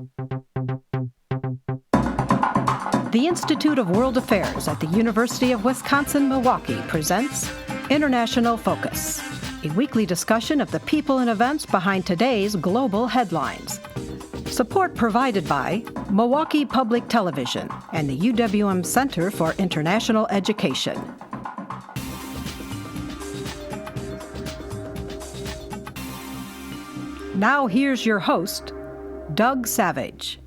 The Institute of World Affairs at the University of Wisconsin-Milwaukee presents International Focus, a weekly discussion of the people and events behind today's global headlines. Support provided by Milwaukee Public Television and the UWM Center for International Education. Now here's your host, Doug Savage.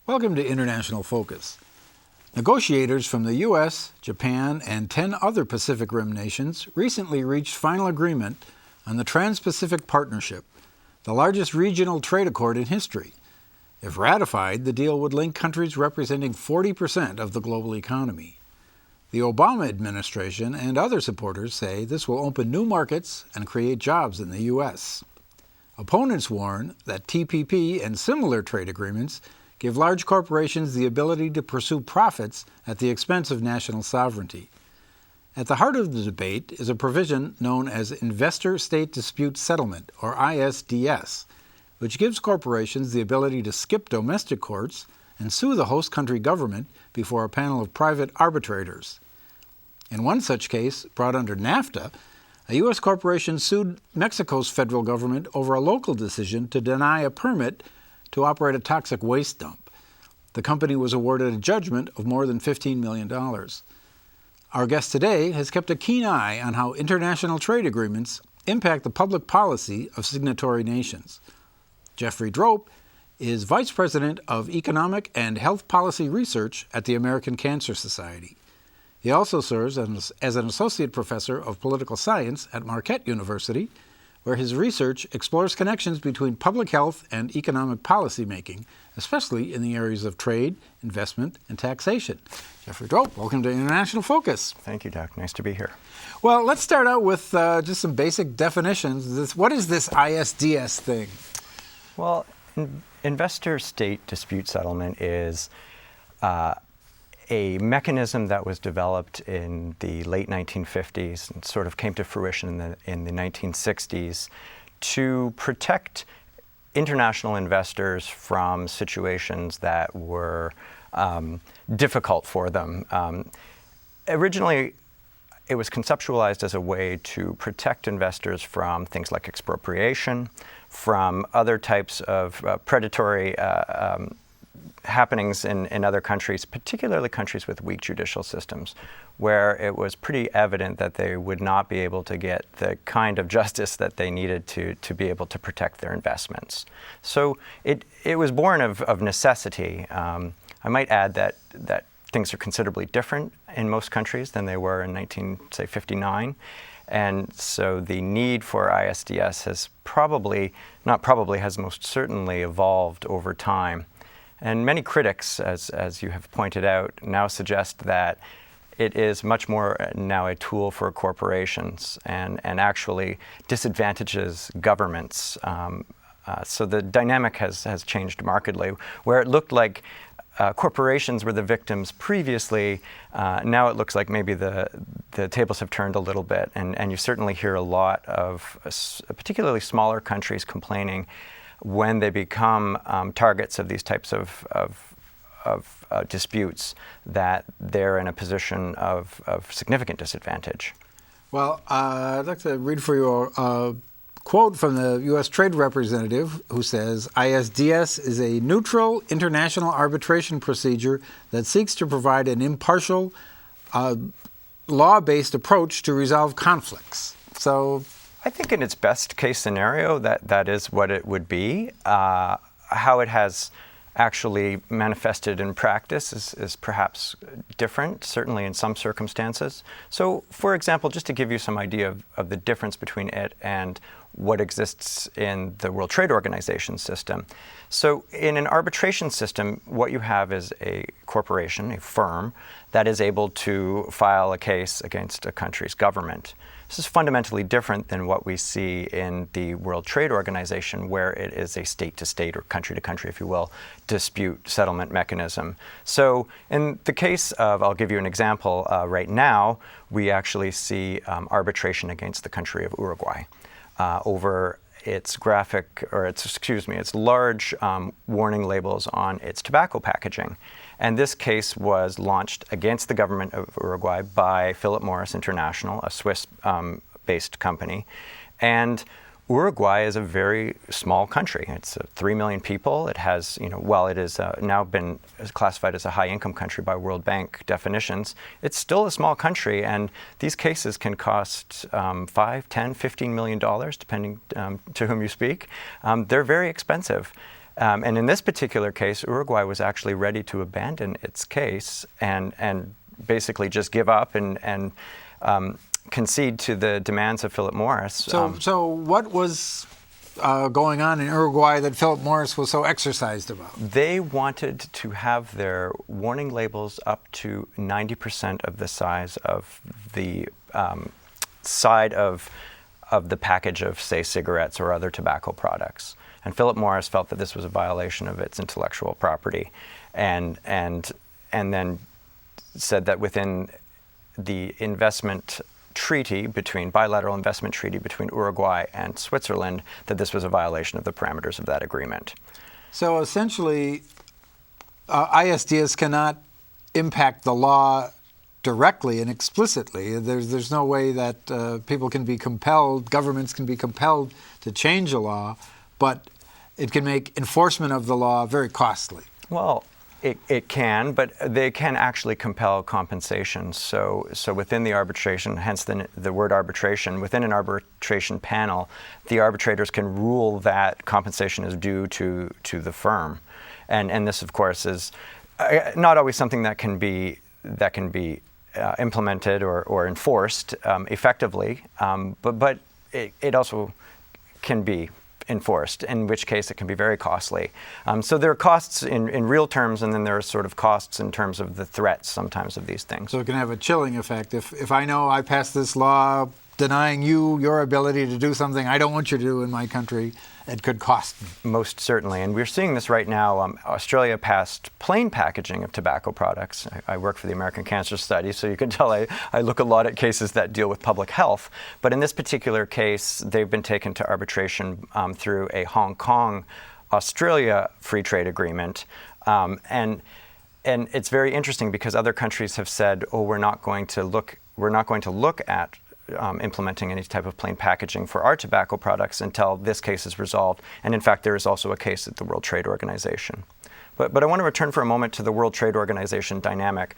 Welcome to International Focus. Negotiators from the U.S., Japan, and 10 other Pacific Rim nations recently reached final agreement on the Trans-Pacific Partnership, the largest regional trade accord in history. If ratified, the deal would link countries representing 40% of the global economy. The Obama administration and other supporters say this will open new markets and create jobs in the U.S. Opponents warn that TPP and similar trade agreements give large corporations the ability to pursue profits at the expense of national sovereignty. At the heart of the debate is a provision known as Investor State Dispute Settlement, or ISDS, which gives corporations the ability to skip domestic courts and sue the host country government before a panel of private arbitrators. In one such case, brought under NAFTA, a U.S. corporation sued Mexico's federal government over a local decision to deny a permit to operate a toxic waste dump. The company was awarded a judgment of more than $15 million. Our guest today has kept a keen eye on how international trade agreements impact the public policy of signatory nations. Jeffrey Drope is Vice President of Economic and Health Policy Research at the American Cancer Society. He also serves as an Associate Professor of Political Science at Marquette University, where his research explores connections between public health and economic policy making, especially in the areas of trade, investment, and taxation. Jeffrey Drope, welcome to International Focus. Thank you, Doug. Nice to be here. Well, let's start out with just some basic definitions. What is this ISDS thing? Well, investor state dispute settlement is a mechanism that was developed in the late 1950s and sort of came to fruition in the 1960s to protect international investors from situations that were difficult for them. Originally, it was conceptualized as a way to protect investors from things like expropriation, from other types of predatory happenings in other countries, particularly countries with weak judicial systems, where it was pretty evident that they would not be able to get the kind of justice that they needed to be able to protect their investments. So it was born of necessity. I might add that things are considerably different in most countries than they were in 1959. And so the need for ISDS has has most certainly evolved over time. And many critics, as you have pointed out, now suggest that it is much more now a tool for corporations and actually disadvantages governments. So the dynamic has changed markedly. Where it looked like corporations were the victims previously, now it looks like maybe the tables have turned a little bit. And you certainly hear a lot of particularly smaller countries complaining when they become targets of these types of disputes, that they're in a position of significant disadvantage. Well, I'd like to read for you a quote from the U.S. Trade Representative who says, ISDS is a neutral international arbitration procedure that seeks to provide an impartial, law-based approach to resolve conflicts. So I think in its best case scenario, that is what it would be. How it has actually manifested in practice is perhaps different, certainly in some circumstances. So, for example, just to give you some idea of the difference between it and what exists in the World Trade Organization system. So in an arbitration system, what you have is a corporation, a firm, that is able to file a case against a country's government. This is fundamentally different than what we see in the World Trade Organization, where it is a state-to-state or country-to-country, if you will, dispute settlement mechanism. So in the case of, I'll give you an example, right now, we actually see arbitration against the country of Uruguay over its large warning labels on its tobacco packaging. And this case was launched against the government of Uruguay by Philip Morris International, a Swiss-based company. And Uruguay is a very small country. It's 3 million people. It has, while it is now been classified as a high-income country by World Bank definitions, it's still a small country, and these cases can cost $5, $10, $15 million, depending to whom you speak. They're very expensive. And in this particular case, Uruguay was actually ready to abandon its case and basically just give up and concede to the demands of Philip Morris. So what was going on in Uruguay that Philip Morris was so exercised about? They wanted to have their warning labels up to 90% of the size of the side of the package of, say, cigarettes or other tobacco products. And Philip Morris felt that this was a violation of its intellectual property, and then said that within the bilateral investment treaty between Uruguay and Switzerland, that this was a violation of the parameters of that agreement. So essentially, ISDS cannot impact the law directly and explicitly. There's no way that people can be compelled, governments can be compelled to change a law, but it can make enforcement of the law very costly. Well, it can, but they can actually compel compensation. So within the arbitration, hence the word arbitration, within an arbitration panel, the arbitrators can rule that compensation is due to the firm. And this, of course, is not always something that can be implemented or enforced effectively, but it also can be enforced, in which case it can be very costly. So there are costs in real terms, and then there are sort of costs in terms of the threats sometimes of these things. So it can have a chilling effect. If I know I passed this law denying you your ability to do something I don't want you to do in my country, it could cost me. Most certainly, and we're seeing this right now. Australia passed plain packaging of tobacco products. I work for the American Cancer Study, so you can tell I look a lot at cases that deal with public health. But in this particular case, they've been taken to arbitration through a Hong Kong-Australia free trade agreement. And it's very interesting because other countries have said, oh, we're not going to look at implementing any type of plain packaging for our tobacco products until this case is resolved. And in fact, there is also a case at the World Trade Organization. But I want to return for a moment to the World Trade Organization dynamic.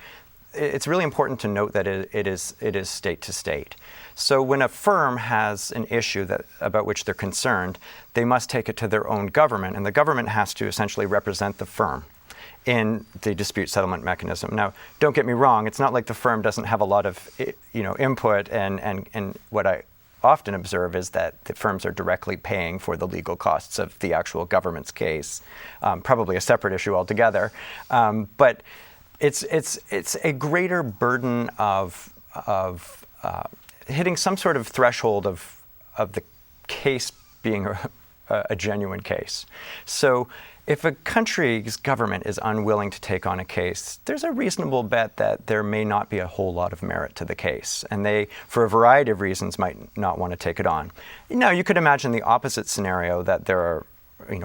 It's really important to note that it is state to state. So when a firm has an issue about which they're concerned, they must take it to their own government, and the government has to essentially represent the firm in the dispute settlement mechanism. Now, don't get me wrong, it's not like the firm doesn't have a lot of input, and what I often observe is that the firms are directly paying for the legal costs of the actual government's case, probably a separate issue altogether. But it's a greater burden of hitting some sort of threshold of the case being a genuine case. So if a country's government is unwilling to take on a case, there's a reasonable bet that there may not be a whole lot of merit to the case, and they, for a variety of reasons, might not want to take it on. Now, you could imagine the opposite scenario, that there are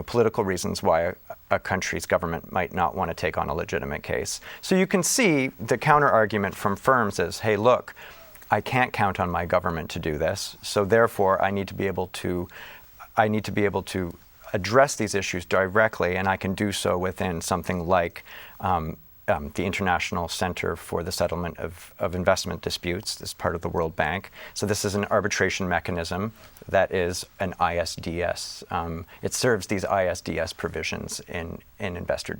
political reasons why a country's government might not want to take on a legitimate case. So you can see the counter-argument from firms is, hey, look, I can't count on my government to do this, so therefore I need to be able to address these issues directly, and I can do so within something like the International Center for the Settlement of Investment Disputes. This is part of the World Bank. So this is an arbitration mechanism that is an ISDS. It serves these ISDS provisions in investor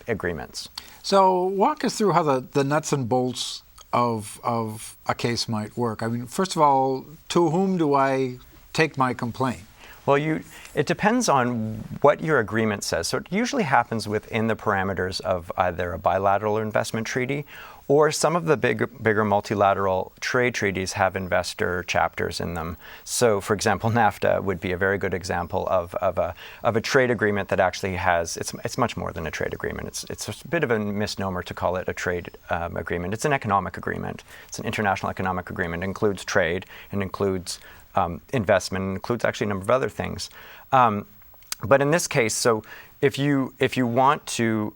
agreements. So walk us through how the nuts and bolts of a case might work. I mean, first of all, to whom do I take my complaint? Well, it depends on what your agreement says. So it usually happens within the parameters of either a bilateral investment treaty, or some of the bigger multilateral trade treaties have investor chapters in them. So, for example, NAFTA would be a very good example of a trade agreement that actually has, it's much more than a trade agreement. It's a bit of a misnomer to call it a trade agreement. It's an economic agreement. It's an international economic agreement. It includes trade and includes investment, includes actually a number of other things. But in this case, so if you want to,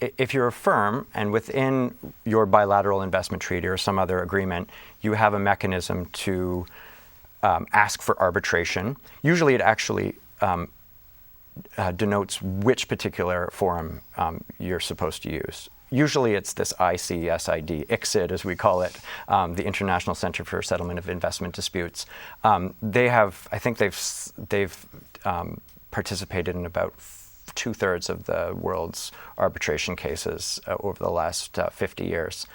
if you're a firm and within your bilateral investment treaty or some other agreement, you have a mechanism to ask for arbitration. Usually it actually denotes which particular forum you're supposed to use. Usually it's this ICSID, as we call it, the International Center for Settlement of Investment Disputes. They have, I think they've participated in about 2/3 of the world's arbitration cases over the last 50 years.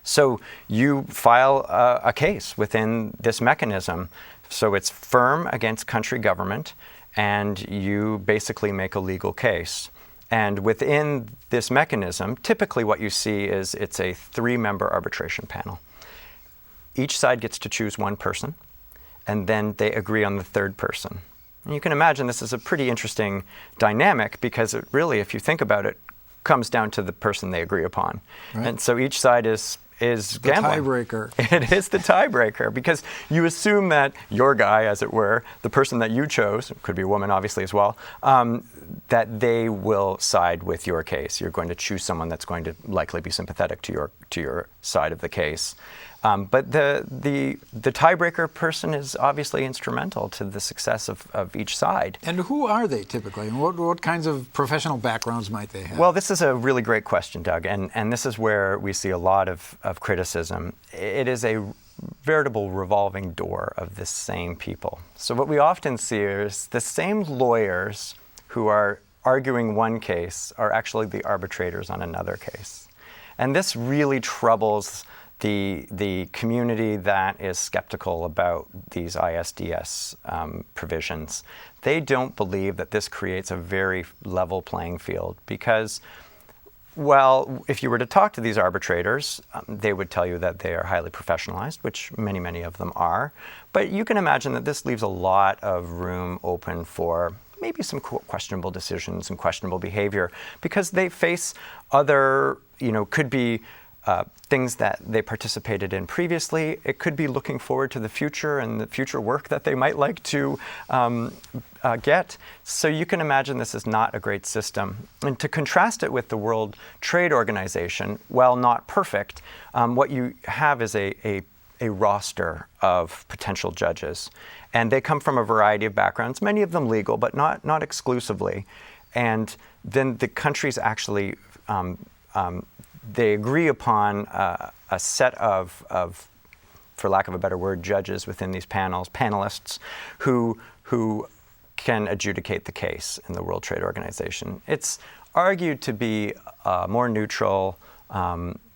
So you file a case within this mechanism. So it's firm against country government, and you basically make a legal case. And within this mechanism, typically what you see is it's a 3-member arbitration panel. Each side gets to choose one person, and then they agree on the third person. And you can imagine this is a pretty interesting dynamic, because it really, if you think about it, comes down to the person they agree upon. Right. And so each side is gambling. The tiebreaker. It is the tiebreaker, because you assume that your guy, as it were, the person that you chose, could be a woman obviously as well, that they will side with your case. You're going to choose someone that's going to likely be sympathetic to your side of the case. But the tiebreaker person is obviously instrumental to the success of each side. And who are they typically? And what kinds of professional backgrounds might they have? Well, this is a really great question, Doug, and this is where we see a lot of criticism. It is a veritable revolving door of the same people. So what we often see is the same lawyers who are arguing one case are actually the arbitrators on another case. And this really troubles the community that is skeptical about these ISDS provisions. They don't believe that this creates a very level playing field, because, well, if you were to talk to these arbitrators, they would tell you that they are highly professionalized, which many, many of them are. But you can imagine that this leaves a lot of room open for maybe some questionable decisions and questionable behavior, because they face other, could be things that they participated in previously. It could be looking forward to the future and the future work that they might like to get. So you can imagine this is not a great system. And to contrast it with the World Trade Organization, while not perfect, what you have is a roster of potential judges. And they come from a variety of backgrounds, many of them legal, but not exclusively. And then the countries actually they agree upon a set of, for lack of a better word, judges within these panelists, who can adjudicate the case in the World Trade Organization. It's argued to be more neutral,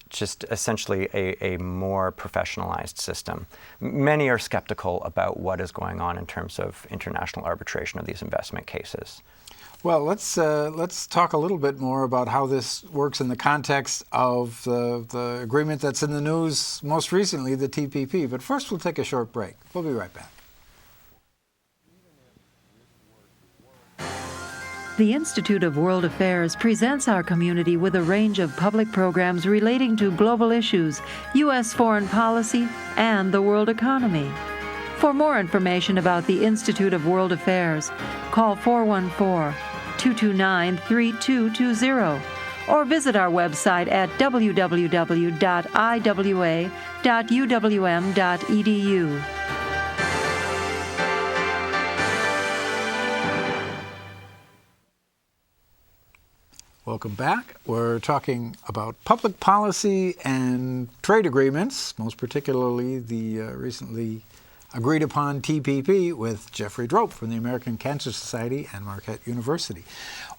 just essentially a more professionalized system. Many are skeptical about what is going on in terms of international arbitration of these investment cases. Well, let's talk a little bit more about how this works in the context of the agreement that's in the news most recently, the TPP. But first, we'll take a short break. We'll be right back. The Institute of World Affairs presents our community with a range of public programs relating to global issues, U.S. foreign policy, and the world economy. For more information about the Institute of World Affairs, call 414-229-3220 or visit our website at www.iwa.uwm.edu. Welcome back. We're talking about public policy and trade agreements, most particularly the recently agreed upon TPP with Jeffrey Drope from the American Cancer Society and Marquette University.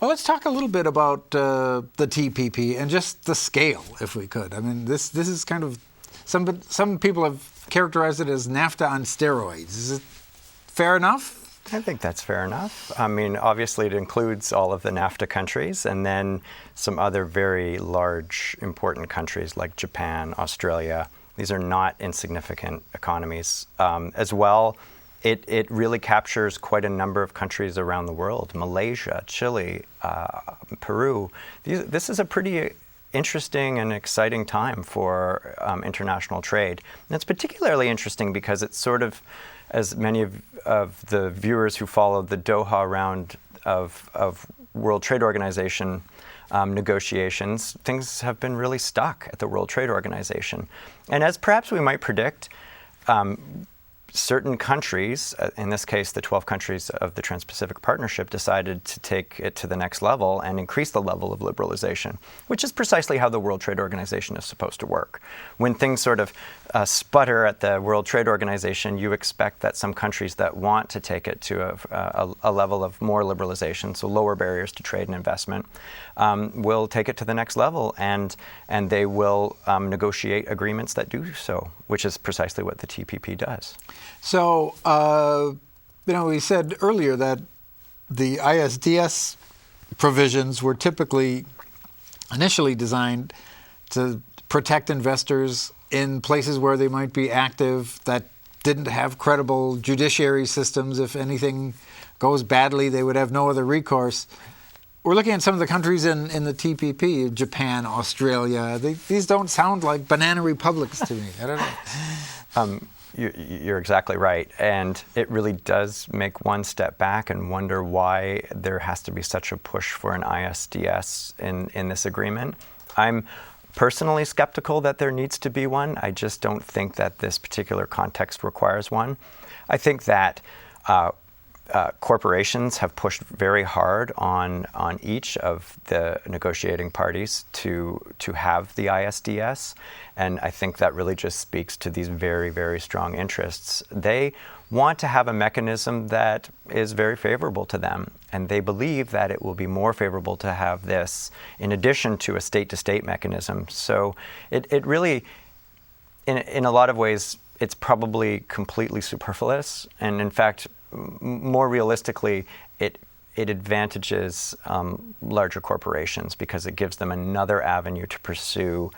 Well, let's talk a little bit about the TPP and just the scale, if we could. I mean, this is kind of, some people have characterized it as NAFTA on steroids. Is it fair enough? I think that's fair enough. I mean, obviously it includes all of the NAFTA countries and then some other very large, important countries like Japan, Australia. These are not insignificant economies. As well, it really captures quite a number of countries around the world: Malaysia, Chile, Peru. This is a pretty interesting and exciting time for international trade. And it's particularly interesting because it's sort of, as many of the viewers who followed the Doha round of World Trade Organization negotiations, things have been really stuck at the World Trade Organization. And as perhaps we might predict, certain countries, in this case the 12 countries of the Trans-Pacific Partnership, decided to take it to the next level and increase the level of liberalization, which is precisely how the World Trade Organization is supposed to work. When things sort of sputter at the World Trade Organization, you expect that some countries that want to take it to a level of more liberalization, so lower barriers to trade and investment, will take it to the next level, and they will negotiate agreements that do so, which is precisely what the TPP does. So, we said earlier that the ISDS provisions were typically initially designed to protect investors in places where they might be active that didn't have credible judiciary systems. If anything goes badly, they would have no other recourse. We're looking at some of the countries in the TPP, Japan, Australia. These don't sound like banana republics to me. I don't know. You're exactly right. And it really does make one step back and wonder why there has to be such a push for an ISDS in this agreement. I'm personally skeptical that there needs to be one. I just don't think that this particular context requires one. I think that corporations have pushed very hard on each of the negotiating parties to have the ISDS, and I think that really just speaks to these very, very strong interests. They want to have a mechanism that is very favorable to them, and they believe that it will be more favorable to have this in addition to a state-to-state mechanism. So it really, in a lot of ways, it's probably completely superfluous, and in fact, more realistically, it advantages larger corporations because it gives them another avenue to pursue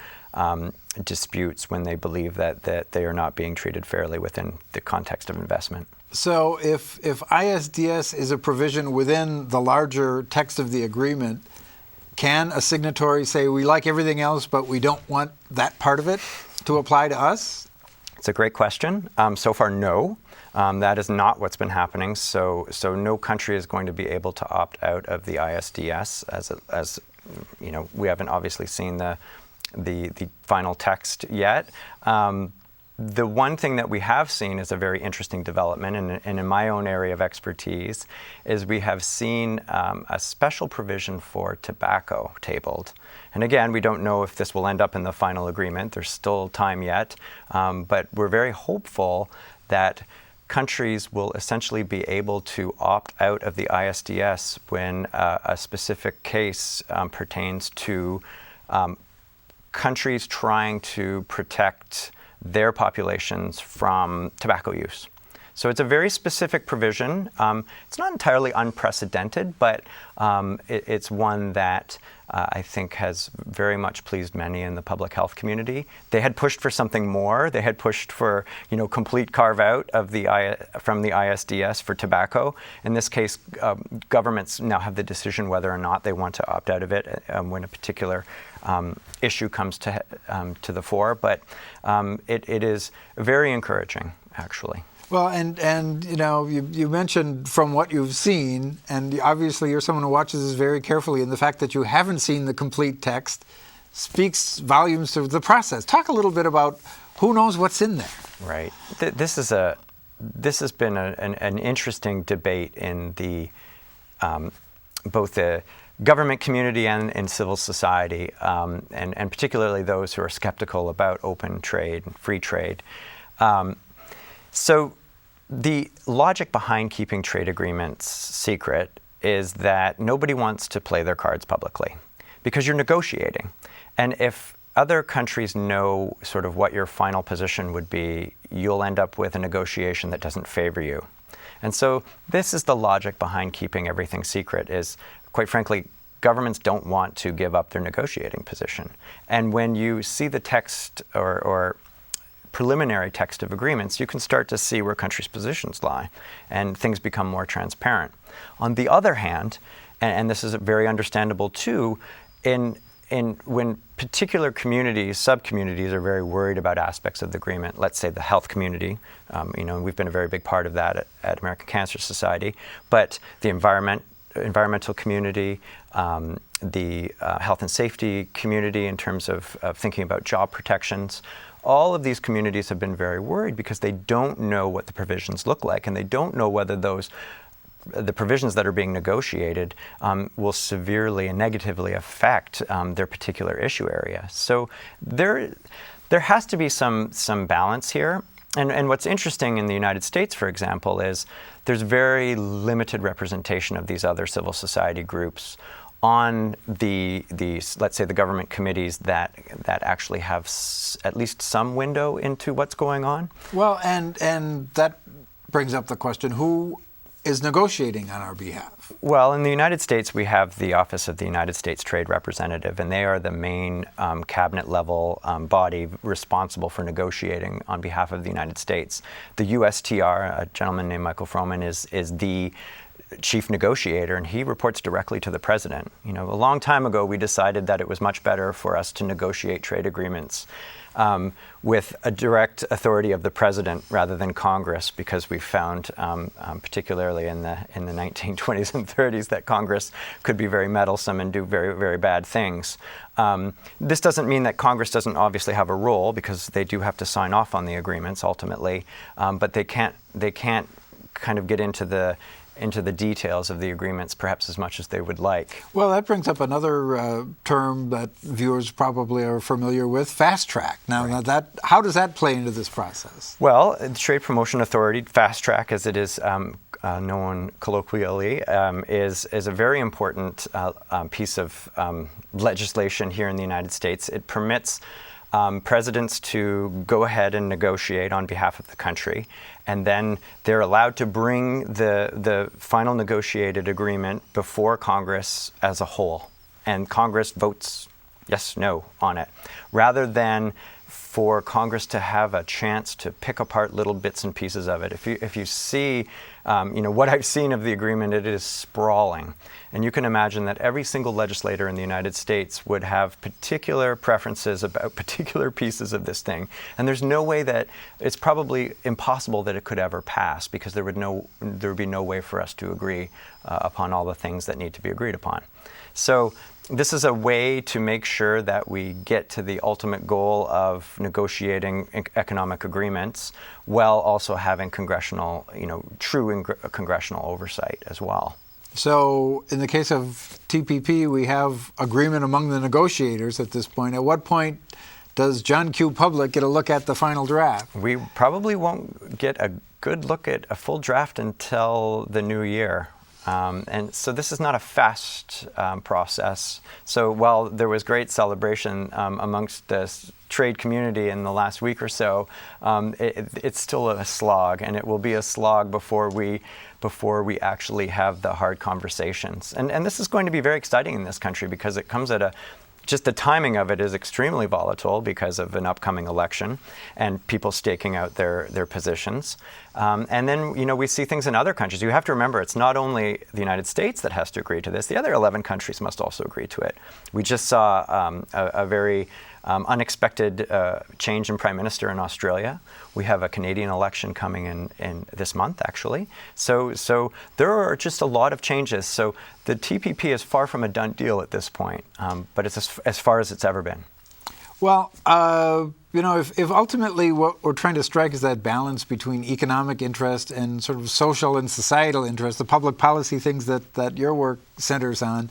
disputes when they believe that they are not being treated fairly within the context of investment. So if ISDS is a provision within the larger text of the agreement, can a signatory say, we like everything else, but we don't want that part of it to apply to us? It's a great question. So far, no. That is not what's been happening. So no country is going to be able to opt out of the ISDS. As you know, we haven't obviously seen the final text yet. The one thing that we have seen is a very interesting development, and in my own area of expertise, is we have seen a special provision for tobacco tabled. And again, we don't know if this will end up in the final agreement. There's still time yet, but we're very hopeful that countries will essentially be able to opt out of the ISDS when a specific case pertains to countries trying to protect their populations from tobacco use. So it's a very specific provision. It's not entirely unprecedented, but it's one that I think has very much pleased many in the public health community. They had pushed for something more. They had pushed for, complete carve out of from the ISDS for tobacco. In this case, governments now have the decision whether or not they want to opt out of it when a particular issue comes to the fore. But it is very encouraging, actually. Well, and you mentioned from what you've seen, and obviously you're someone who watches this very carefully, and the fact that you haven't seen the complete text speaks volumes to the process. Talk a little bit about who knows what's in there. Right. This has been an interesting debate in the both the government community and in civil society, and particularly those who are skeptical about open trade, free trade. So the logic behind keeping trade agreements secret is that nobody wants to play their cards publicly because you're negotiating. And if other countries know sort of what your final position would be, you'll end up with a negotiation that doesn't favor you. And so this is the logic behind keeping everything secret is, quite frankly, governments don't want to give up their negotiating position. And when you see the text or preliminary text of agreements, you can start to see where countries' positions lie, and things become more transparent. On the other hand, and this is very understandable too, in when particular communities, sub-communities, are very worried about aspects of the agreement, let's say the health community, we've been a very big part of that at American Cancer Society, but the environmental community, the health and safety community in terms of thinking about job protections, all of these communities have been very worried because they don't know what the provisions look like, and they don't know whether the provisions that are being negotiated will severely and negatively affect their particular issue area. So there has to be some balance here. And what's interesting in the United States, for example, is there's very limited representation of these other civil society groups on the let's say the government committees that actually have at least some window into what's going on. Well, and that brings up the question, who is negotiating on our behalf? Well, in the United States, we have the Office of the United States Trade Representative, and they are the main cabinet-level body responsible for negotiating on behalf of the United States. The USTR, a gentleman named Michael Froman, is the chief negotiator, and he reports directly to the president. A long time ago, we decided that it was much better for us to negotiate trade agreements with a direct authority of the president rather than Congress, because we found, particularly in the 1920s and 30s, that Congress could be very meddlesome and do very, very bad things. This doesn't mean that Congress doesn't obviously have a role, because they do have to sign off on the agreements ultimately, but they can't kind of get into the details of the agreements perhaps as much as they would like. Well, that brings up another term that viewers probably are familiar with, fast track. Now, how does that play into this process? Well, the Trade Promotion Authority, fast track as it is known colloquially, is a very important piece of legislation here in the United States. It permits presidents to go ahead and negotiate on behalf of the country, and then they're allowed to bring the final negotiated agreement before Congress as a whole, and Congress votes yes, no on it, rather than for Congress to have a chance to pick apart little bits and pieces of it. If you see, what I've seen of the agreement, it is sprawling. And you can imagine that every single legislator in the United States would have particular preferences about particular pieces of this thing. And there's no way that, it's probably impossible that it could ever pass, because there would be no way for us to agree upon all the things that need to be agreed upon. So this is a way to make sure that we get to the ultimate goal of negotiating economic agreements while also having congressional, true congressional oversight as well. So in the case of TPP, we have agreement among the negotiators at this point. At what point does John Q. Public get a look at the final draft? We probably won't get a good look at a full draft until the new year. And so this is not a fast process. So while there was great celebration amongst the trade community in the last week or so, it's still a slog, and it will be a slog before we actually have the hard conversations. And this is going to be very exciting in this country, because it comes at just the timing of it is extremely volatile because of an upcoming election and people staking out their positions. And then, we see things in other countries. You have to remember, it's not only the United States that has to agree to this. The other 11 countries must also agree to it. We just saw a very unexpected change in Prime Minister in Australia. We have a Canadian election coming in this month, actually. So there are just a lot of changes. So the TPP is far from a done deal at this point, but it's as far as it's ever been. Well, if ultimately what we're trying to strike is that balance between economic interest and sort of social and societal interest, the public policy things that your work centers on,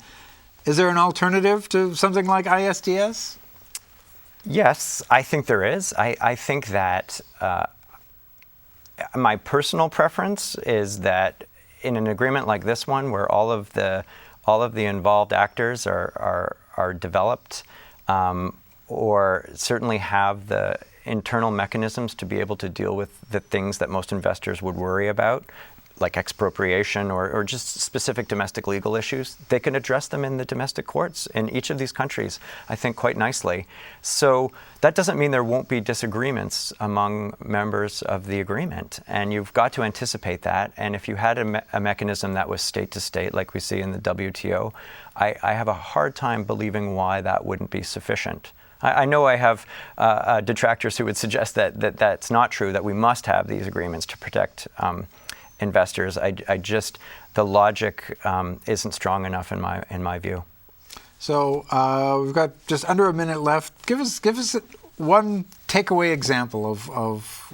is there an alternative to something like ISDS? Yes, I think there is. I think that my personal preference is that in an agreement like this one, where all of the involved actors are developed, or certainly have the internal mechanisms to be able to deal with the things that most investors would worry about, like expropriation or just specific domestic legal issues, they can address them in the domestic courts in each of these countries, I think, quite nicely. So that doesn't mean there won't be disagreements among members of the agreement, and you've got to anticipate that. And if you had a mechanism that was state to state, like we see in the WTO, I have a hard time believing why that wouldn't be sufficient. I know I have detractors who would suggest that that's not true, that we must have these agreements to protect investors. The logic isn't strong enough in my view. So we've got just under a minute left. Give us one takeaway example of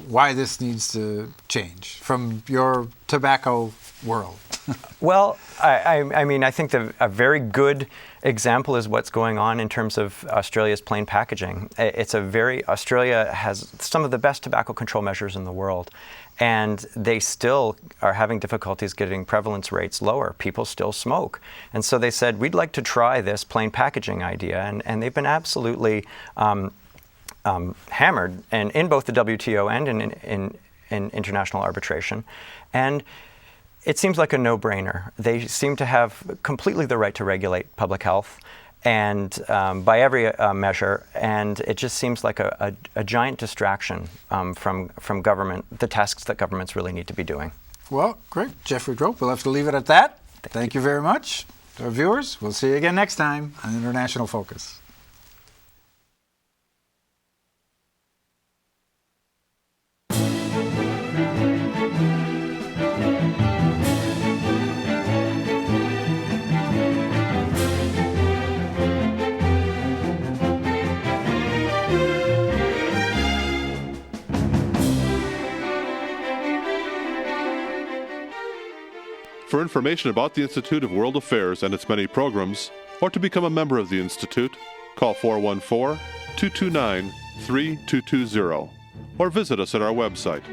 why this needs to change from your tobacco world. Well, I mean, I think a very good example is what's going on in terms of Australia's plain packaging. Australia has some of the best tobacco control measures in the world, and they still are having difficulties getting prevalence rates lower. People still smoke. And so they said, we'd like to try this plain packaging idea, and they've been absolutely hammered, and in both the WTO and in international arbitration. And it seems like a no-brainer. They seem to have completely the right to regulate public health, and by every measure, and it just seems like a giant distraction from government, the tasks that governments really need to be doing. Well, great. Jeffrey Drope, we'll have to leave it at that. Thank you very much. To our viewers, we'll see you again next time on International Focus. For information about the Institute of World Affairs and its many programs, or to become a member of the Institute, call 414-229-3220 or visit us at our website,